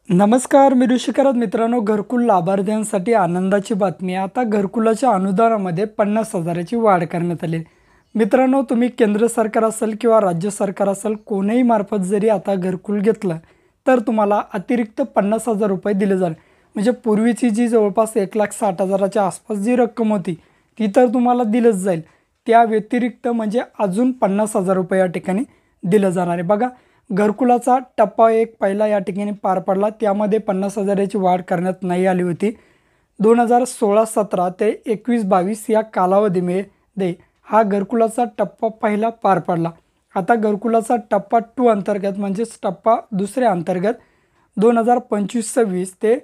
नमस्कार, मी ऋषिकरत मित्रांनो. घरकुल लाभार्थ्यांसाठी आनंदाची बातमी आहे. आता घरकुलाच्या अनुदानामध्ये 50,000ची वाढ करण्यात आली आहे. मित्रांनो, तुम्ही केंद्र सरकार असेल किंवा राज्य सरकार असेल, कोणीही मार्फत जरी आता घरकुल घेतलं तर तुम्हाला अतिरिक्त 50,000 रुपये दिले जाणार. म्हणजे पूर्वीची जी जवळपास 1,60,000च्या आसपास जी रक्कम होती ती तर तुम्हाला दिलंच जाईल. त्या व्यतिरिक्त म्हणजे अजून 50,000 रुपये या ठिकाणी दिलं जाणार आहे. बघा, घरकुलाचा टप्पा एक पहिला या ठिकाणी पार पडला. त्यामध्ये 50,000ची वाढ करण्यात नाही आली होती. 2016-17 ते 21-22 या कालावधीमध्ये हा घरकुलाचा टप्पा पहिला पार पडला. आता घरकुलाचा टप्पा 2 अंतर्गत म्हणजेच टप्पा दुसऱ्या अंतर्गत 2025-26 ते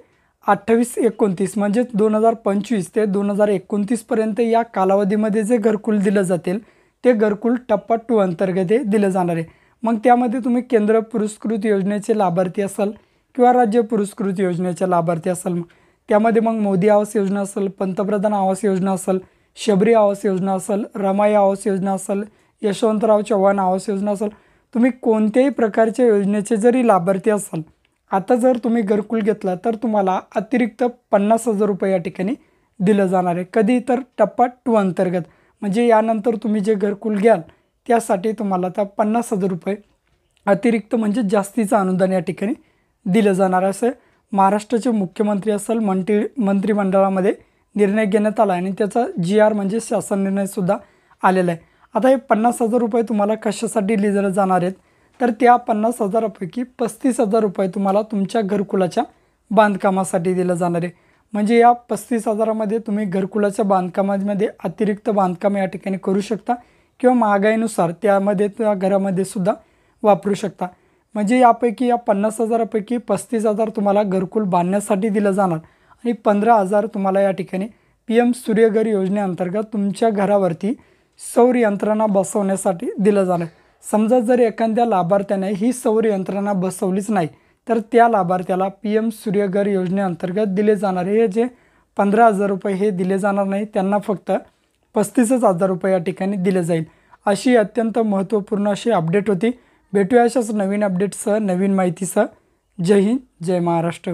28-29 म्हणजेच 2025 ते 2029 पर्यंत या कालावधीमध्ये जे घरकुल दिलं जातील ते घरकुल टप्पा 2 अंतर्गत हे दिलं जाणार आहे. मग त्यामध्ये तुम्ही केंद्र पुरस्कृत योजनेचे लाभार्थी असाल किंवा राज्य पुरस्कृत योजनेचे लाभार्थी असाल, मग त्यामध्ये मग मोदी आवास योजना असेल, पंतप्रधान आवास योजना असेल, शबरी आवास योजना असेल, रमाई आवास योजना असेल, यशवंतराव चव्हाण आवास योजना असेल, तुम्ही कोणत्याही प्रकारच्या योजनेचे जरी लाभार्थी असाल, आता जर तुम्ही घरकुल घेतला तर तुम्हाला अतिरिक्त 50,000 रुपये या ठिकाणी दिलं जाणार आहे. कधी तर टप्पा 2 अंतर्गत म्हणजे यानंतर तुम्ही जे घरकुल घ्याल त्यासाठी तुम्हाला आता 50,000 रुपये अतिरिक्त म्हणजे जास्तीचं अनुदान या ठिकाणी दिलं जाणार असं महाराष्ट्राचे मुख्यमंत्री असेल मंत्रिमंडळामध्ये निर्णय घेण्यात आला आणि त्याचा GR म्हणजे शासन निर्णयसुद्धा आलेला आहे. आता हे 50,000 रुपये तुम्हाला कशासाठी दिले जाणार आहेत तर त्या 50,000पैकी 35,000 रुपये तुम्हाला तुमच्या घरकुलाच्या बांधकामासाठी दिलं जाणार आहे. म्हणजे या 35,000मध्ये तुम्ही घरकुलाच्या बांधकामामध्ये अतिरिक्त बांधकाम या ठिकाणी करू शकता किंवा महागाईनुसार त्यामध्ये त्या घरामध्ये सुद्धा वापरू शकता. म्हणजे यापैकी या 50,000पैकी 35,000 तुम्हाला घरकुल बांधण्यासाठी दिलं जाणार आणि 15,000 तुम्हाला या ठिकाणी PM सूर्यघर योजनेअंतर्गत तुमच्या घरावरती सौर यंत्रणा बसवण्यासाठी दिलं जाणार. समजा जर एखाद्या लाभार्थ्याने ही सौर यंत्रणा बसवलीच नाही तर त्या लाभार्थ्याला PM सूर्यघर योजनेअंतर्गत दिले जाणारे हे जे 15,000 रुपये हे दिले जाणार नाही, त्यांना फक्त 35,000 रुपये या ठिकाणी दिले जाईल. अशी अत्यंत महत्त्वपूर्ण अशी अपडेट होती. भेटूया अशाच नवीन अपडेटसह, नवीन माहितीसह. जय हिंद, जय महाराष्ट्र.